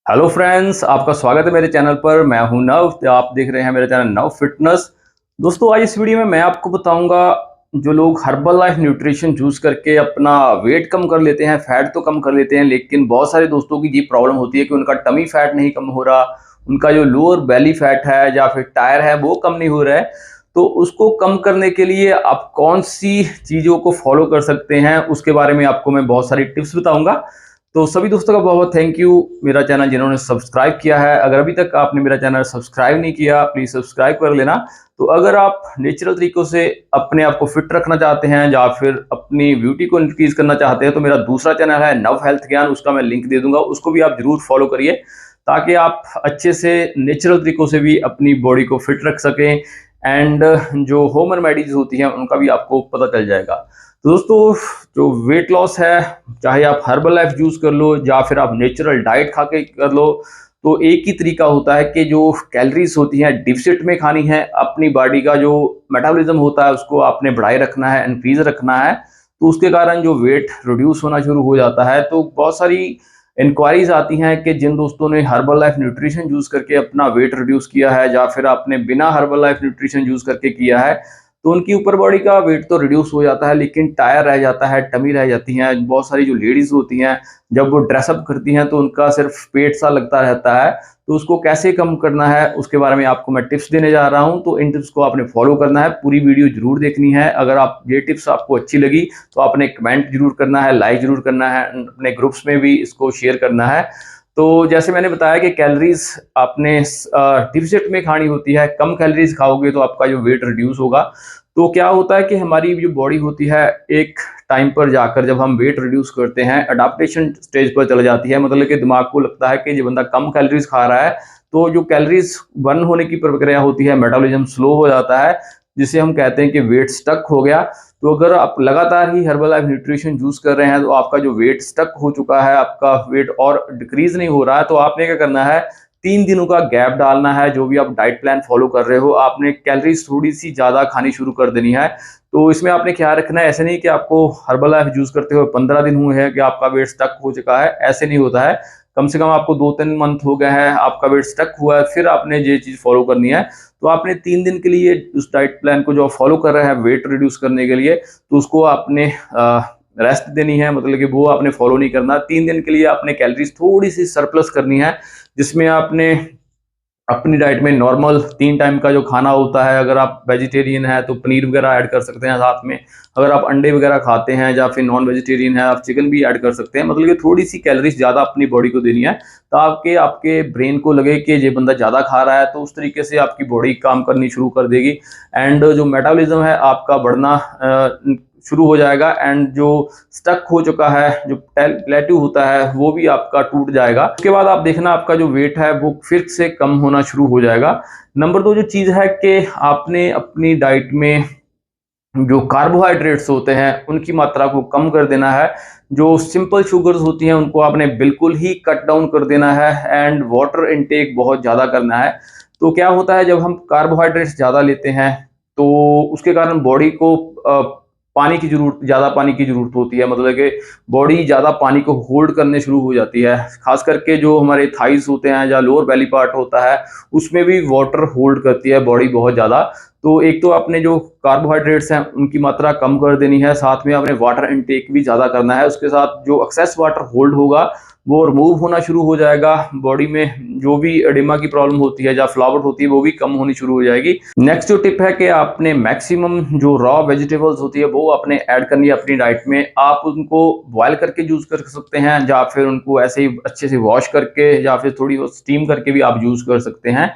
Hello friends, आपका स्वागत है मेरे चैनल पर। मैं हूं नव, तो आप देख रहे हैं मेरा चैनल नव फिटनेस। दोस्तों, आज इस वीडियो में मैं आपको बताऊंगा जो लोग हर्बल लाइफ न्यूट्रिशन चूज करके अपना वेट कम कर लेते हैं, फैट तो कम कर लेते हैं, लेकिन बहुत सारे दोस्तों की ये प्रॉब्लम होती है कि उनका टमी फैट नहीं कम हो रहा, उनका जो लोअर बेली फैट है या फिर टायर है वो कम नहीं हो रहा है। तो उसको कम करने के लिए आप कौन सी चीज़ों को फॉलो कर सकते हैं, उसके बारे में आपको मैं बहुत सारी टिप्स बताऊंगा। तो सभी दोस्तों का बहुत बहुत थैंक यू मेरा चैनल जिन्होंने सब्सक्राइब किया है। अगर अभी तक आपने मेरा चैनल सब्सक्राइब नहीं किया, प्लीज़ सब्सक्राइब कर लेना। तो अगर आप नेचुरल तरीकों से अपने आप को फिट रखना चाहते हैं या फिर अपनी ब्यूटी को इंक्रीज करना चाहते हैं, तो मेरा दूसरा चैनल है नव हेल्थ ज्ञान, उसका मैं लिंक दे दूंगा, उसको भी आप जरूर फॉलो करिए ताकि आप अच्छे से नेचुरल तरीकों से भी अपनी बॉडी को फिट रख सकें। एंड जो होम रेमेडीज होती हैं उनका भी आपको पता चल जाएगा। तो दोस्तों, जो वेट लॉस है, चाहे आप हर्बल लाइफ यूज कर लो या फिर आप नेचुरल डाइट खा के कर लो, तो एक ही तरीका होता है कि जो कैलोरीज होती हैं डिफिसिट में खानी है। अपनी बॉडी का जो मेटाबॉलिज्म होता है उसको आपने बढ़ाए रखना है, इंक्रीज रखना है। तो उसके कारण जो वेट रिड्यूस होना शुरू हो जाता है। तो बहुत सारी इंक्वायरीज आती हैं कि जिन दोस्तों ने हर्बल लाइफ न्यूट्रिशन यूज करके अपना वेट रिड्यूस किया है या फिर आपने बिना हर्बल लाइफ न्यूट्रिशन यूज करके किया है, तो उनकी ऊपर बॉडी का वेट तो रिड्यूस हो जाता है लेकिन टायर रह जाता है, टमी रह जाती हैं। बहुत सारी जो लेडीज होती हैं जब वो ड्रेसअप करती हैं तो उनका सिर्फ पेट सा लगता रहता है। तो उसको कैसे कम करना है उसके बारे में आपको मैं टिप्स देने जा रहा हूं। तो इन टिप्स को आपने फॉलो करना है, पूरी वीडियो जरूर देखनी है। अगर आप ये टिप्स आपको अच्छी लगी तो आपने कमेंट जरूर करना है, लाइक जरूर करना है, अपने ग्रुप्स में भी इसको शेयर करना है। तो जैसे मैंने बताया कि कैलोरीज आपने डिफिसिट में खानी होती है। कम कैलोरीज खाओगे तो आपका जो वेट रिड्यूस होगा। तो क्या होता है कि हमारी जो बॉडी होती है एक टाइम पर जाकर जब हम वेट रिड्यूस करते हैं अडाप्टेशन स्टेज पर चला जाती है। मतलब कि दिमाग को लगता है कि ये बंदा कम कैलोरीज खा रहा है, तो जो कैलोरीज बर्न होने की प्रक्रिया होती है, मेटाबॉलिज्म स्लो हो जाता है, जिसे हम कहते हैं कि वेट स्टक हो गया। तो अगर आप लगातार ही हर्बल लाइफ न्यूट्रिशन यूज कर रहे हैं तो आपका जो वेट स्टक हो चुका है, आपका वेट और डिक्रीज नहीं हो रहा है, तो आपने क्या करना है, 3 दिनों का गैप डालना है। जो भी आप डाइट प्लान फॉलो कर रहे हो, आपने कैलोरीज थोड़ी सी ज्यादा खानी शुरू कर देनी है। तो इसमें आपने ख्याल रखना है, ऐसे नहीं कि आपको हर्बल लाइफ यूज करते हुए 15 दिन हुए हैं कि आपका वेट स्टक हो चुका है, ऐसे नहीं होता है। कम से कम आपको 2-3 मंथ हो गए हैं, आपका वेट स्टक हुआ है, फिर आपने ये चीज फॉलो करनी है। तो आपने 3 दिन के लिए उस डाइट प्लान को जो फॉलो कर रहे हैं वेट रिड्यूस करने के लिए, तो उसको आपने रेस्ट देनी है। मतलब कि वो आपने फॉलो नहीं करना। 3 दिन के लिए आपने कैलोरीज थोड़ी सी सरप्लस करनी है, जिसमें आपने अपनी डाइट में नॉर्मल 3 टाइम का जो खाना होता है, अगर आप वेजिटेरियन है तो पनीर वगैरह ऐड कर सकते हैं साथ में। अगर आप अंडे वगैरह खाते हैं या फिर नॉन वेजिटेरियन है, आप चिकन भी ऐड कर सकते हैं। मतलब कि थोड़ी सी कैलोरीज ज़्यादा अपनी बॉडी को देनी है ताकि आपके ब्रेन को लगे कि ये बंदा ज़्यादा खा रहा है, तो उस तरीके से आपकी बॉडी काम करनी शुरू कर देगी। एंड जो मेटाबॉलिज्म है आपका बढ़ना शुरू हो जाएगा। एंड जो स्टक हो चुका है, जो प्लेट्यू होता है, वो भी आपका टूट जाएगा। उसके बाद आप देखना आपका जो वेट है वो फिर से कम होना शुरू हो जाएगा। नंबर 2 जो चीज़ है कि आपने अपनी डाइट में जो कार्बोहाइड्रेट्स होते हैं उनकी मात्रा को कम कर देना है। जो सिंपल शुगर्स होती हैं उनको आपने बिल्कुल ही कट डाउन कर देना है। एंड वाटर इनटेक बहुत ज़्यादा करना है। तो क्या होता है, जब हम कार्बोहाइड्रेट्स ज़्यादा लेते हैं तो उसके कारण बॉडी को पानी की जरूरत, ज़्यादा पानी की जरूरत होती है। मतलब कि बॉडी ज़्यादा पानी को होल्ड करने शुरू हो जाती है। खास करके जो हमारे थाइस होते हैं या लोअर बेली पार्ट होता है, उसमें भी वाटर होल्ड करती है बॉडी बहुत ज़्यादा। तो एक तो आपने जो कार्बोहाइड्रेट्स हैं उनकी मात्रा कम कर देनी है, साथ में आपने वाटर इनटेक भी ज़्यादा करना है। उसके साथ जो एक्सेस वाटर होल्ड होगा वो रिमूव होना शुरू हो जाएगा। बॉडी में जो भी एडिमा की प्रॉब्लम होती है या फ्लावट होती है वो भी कम होनी शुरू हो जाएगी। नेक्स्ट जो टिप है कि आपने मैक्सिमम जो रॉ वेजिटेबल्स होती है वो आपने ऐड करनी है अपनी डाइट में। आप उनको बॉयल करके यूज कर सकते हैं या फिर उनको ऐसे ही अच्छे से वॉश करके या फिर थोड़ी स्टीम करके भी आप यूज कर सकते हैं।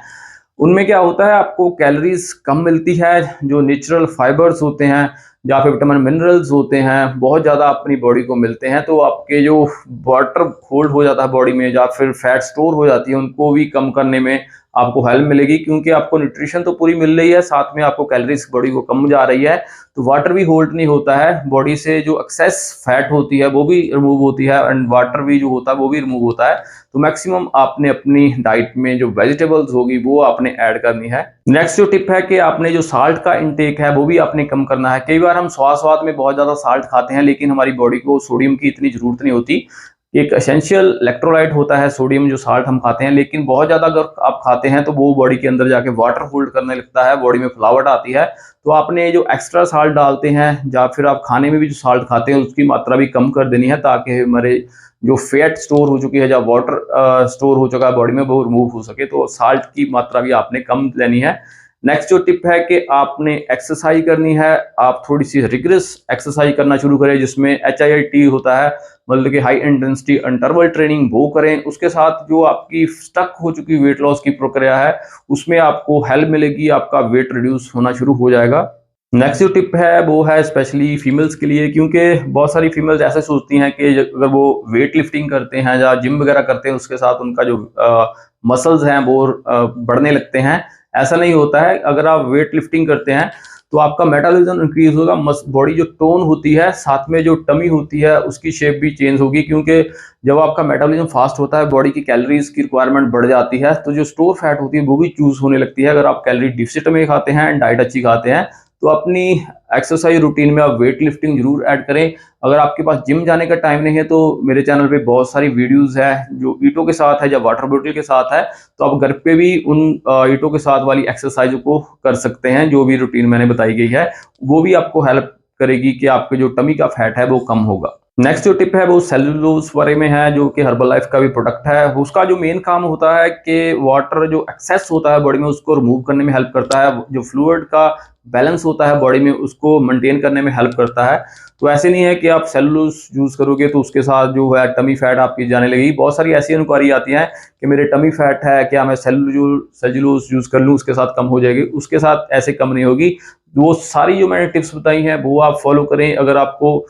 उनमें क्या होता है, आपको कैलोरीज कम मिलती है। जो नेचुरल फाइबर्स होते हैं या फिर विटामिन मिनरल्स होते हैं बहुत ज़्यादा अपनी बॉडी को मिलते हैं। तो आपके जो वाटर होल्ड हो जाता है बॉडी में या फिर फैट स्टोर हो जाती है, उनको भी कम करने में आपको हेल्प मिलेगी, क्योंकि आपको न्यूट्रिशन तो पूरी मिल रही है, साथ में आपको कैलोरीज बॉडी को कम जा रही है। तो वाटर भी होल्ड नहीं होता है बॉडी से, जो एक्सेस फैट होती है वो भी रिमूव होती है एंड वाटर भी जो होता है वो भी रिमूव होता है। तो मैक्सिमम आपने अपनी डाइट में जो वेजिटेबल्स होगी वो आपने ऐड करनी है। नेक्स्ट जो टिप है कि आपने जो साल्ट का इंटेक है वो भी आपने कम करना है। कई बार हम स्वाद स्वाद में बहुत ज़्यादा साल्ट खाते हैं लेकिन हमारी बॉडी को सोडियम की इतनी ज़रूरत नहीं होती। एक एसेंशियल इलेक्ट्रोलाइट होता है सोडियम, जो साल्ट हम खाते हैं, लेकिन बहुत ज़्यादा अगर आप खाते हैं तो वो बॉडी के अंदर जाके वाटर होल्ड करने लगता है, बॉडी में फुलावट आती है। तो आपने जो एक्स्ट्रा साल्ट डालते हैं या फिर आप खाने में भी जो साल्ट खाते हैं उसकी मात्रा भी कम कर देनी है, ताकि हमारे जो फैट स्टोर हो चुकी है या वाटर स्टोर हो चुका है बॉडी में वो रिमूव हो सके। तो साल्ट की मात्रा भी आपने कम लेनी है। नेक्स्ट जो टिप है कि आपने एक्सरसाइज करनी है, आप थोड़ी सी रिगरस एक्सरसाइज करना शुरू करें, जिसमें HIIT होता है, मतलब कि हाई इंटेंसिटी इंटरवल ट्रेनिंग, वो करें। उसके साथ जो आपकी स्टक हो चुकी वेट लॉस की प्रक्रिया है उसमें आपको हेल्प मिलेगी, आपका वेट रिड्यूस होना शुरू हो जाएगा। नेक्स्ट जो टिप है वो है स्पेशली फीमेल्स के लिए, क्योंकि बहुत सारी फीमेल्स ऐसे सोचती हैं कि अगर वो वेट लिफ्टिंग करते हैं या जिम वगैरह करते हैं उसके साथ उनका जो मसल्स हैं वो बढ़ने लगते हैं। ऐसा नहीं होता है। अगर आप वेट लिफ्टिंग करते हैं तो आपका मेटाबॉलिज्म इंक्रीज होगा, बॉडी जो टोन होती है, साथ में जो टमी होती है उसकी शेप भी चेंज होगी, क्योंकि जब आपका मेटाबॉलिज्म फास्ट होता है बॉडी की कैलोरीज की रिक्वायरमेंट बढ़ जाती है, तो जो स्टोर फैट होती है वो भी चूज होने लगती है। अगर आप कैलोरी डिफिसिट में खाते हैं एंड डाइट अच्छी खाते हैं तो अपनी एक्सरसाइज रूटीन में आप वेट लिफ्टिंग जरूर ऐड करें। अगर आपके पास जिम जाने का टाइम नहीं है तो मेरे चैनल पे बहुत सारी वीडियोस है जो ईटों के साथ है या वाटर बोतल के साथ है, तो आप घर पे भी उन ईटों के साथ वाली एक्सरसाइज को कर सकते हैं। जो भी रूटीन मैंने बताई गई है वो भी आपको हेल्प करेगी कि आपके जो टमी का फैट है वो कम होगा। नेक्स्ट जो टिप है वो सेलुलोज बारे में है, जो कि हर्बल लाइफ का भी प्रोडक्ट है। उसका जो मेन काम होता है कि वाटर जो एक्सेस होता है बॉडी में उसको रिमूव करने में हेल्प करता है, जो फ्लूइड का बैलेंस होता है बॉडी में उसको मेंटेन करने में हेल्प करता है। तो ऐसे नहीं है कि आप सेलुलोज यूज करोगे तो उसके साथ जो है टमी फैट आपकी जाने लगेगी। बहुत सारी ऐसी इंक्वायरी आती है कि मेरे टमी फैट है, क्या मैं सेलुलोज यूज कर लूँ उसके साथ कम हो जाएगी? उसके साथ ऐसे कम नहीं होगी। वो सारी जो मैंने टिप्स बताई हैं वो आप फॉलो करें। अगर आपको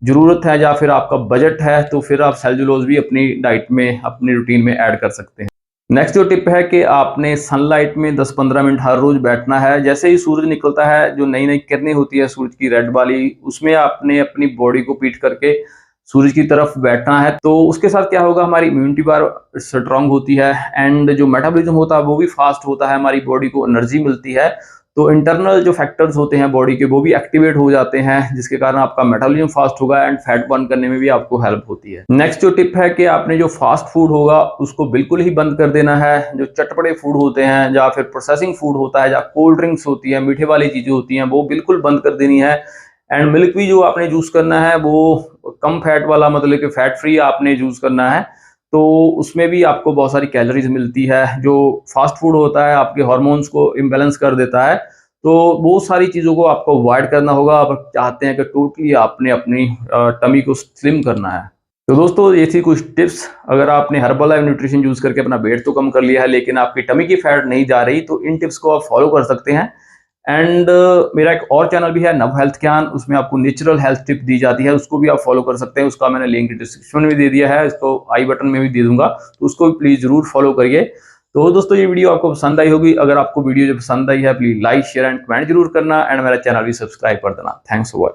जरूरत है या फिर आपका बजट है तो फिर आप सेलुलोज भी अपनी डाइट में, अपनी रूटीन में ऐड कर सकते हैं। नेक्स्ट जो टिप है कि आपने सनलाइट में 10-15 मिनट हर रोज बैठना है। जैसे ही सूरज निकलता है, जो नई नई किरणें होती है सूरज की रेड वाली, उसमें आपने अपनी बॉडी को पीट करके सूरज की तरफ बैठना है। तो उसके साथ क्या होगा, हमारी इम्यूनिटी पावर स्ट्रांग होती है एंड जो मेटाबॉलिज्म होता है वो भी फास्ट होता है, हमारी बॉडी को एनर्जी मिलती है। तो इंटरनल जो फैक्टर्स होते हैं बॉडी के वो भी एक्टिवेट हो जाते हैं, जिसके कारण आपका मेटाबॉलिज्म फास्ट होगा एंड फैट बर्न करने में भी आपको हेल्प होती है। नेक्स्ट जो टिप है कि आपने जो फास्ट फूड होगा उसको बिल्कुल ही बंद कर देना है। जो चटपटे फूड होते हैं या फिर प्रोसेसिंग फूड होता है या कोल्ड ड्रिंक्स होती है, मीठे वाली चीजें होती हैं, वो बिल्कुल बंद कर देनी है। एंड मिल्क भी जो आपने यूज करना है वो कम फैट वाला, मतलब कि फैट फ्री आपने यूज करना है। तो उसमें भी आपको बहुत सारी कैलोरीज मिलती है। जो फास्ट फूड होता है आपके हार्मोन्स को इम्बेलेंस कर देता है, तो वो सारी चीज़ों को आपको अवॉइड करना होगा। आप चाहते हैं कि टोटली आपने अपनी टमी को स्लिम करना है। तो दोस्तों ये थी कुछ टिप्स। अगर आपने हर्बल लाइफ न्यूट्रिशन यूज करके अपना वेट तो कम कर लिया है लेकिन आपकी टमी की फैट नहीं जा रही, तो इन टिप्स को आप फॉलो कर सकते हैं। एंड मेरा एक और चैनल भी है नव हेल्थ ज्ञान, उसमें आपको नेचुरल हेल्थ टिप दी जाती है, उसको भी आप फॉलो कर सकते हैं। उसका मैंने लिंक डिस्क्रिप्शन में दे दिया है, इसको आई बटन में भी दे दूंगा, तो उसको भी प्लीज जरूर फॉलो करिए। तो दोस्तों ये वीडियो आपको पसंद आई होगी। अगर आपको वीडियो जो पसंद आई है please like share and comment जरूर करना एंड मेरा चैनल भी सब्सक्राइब कर देना। Thanks for watching.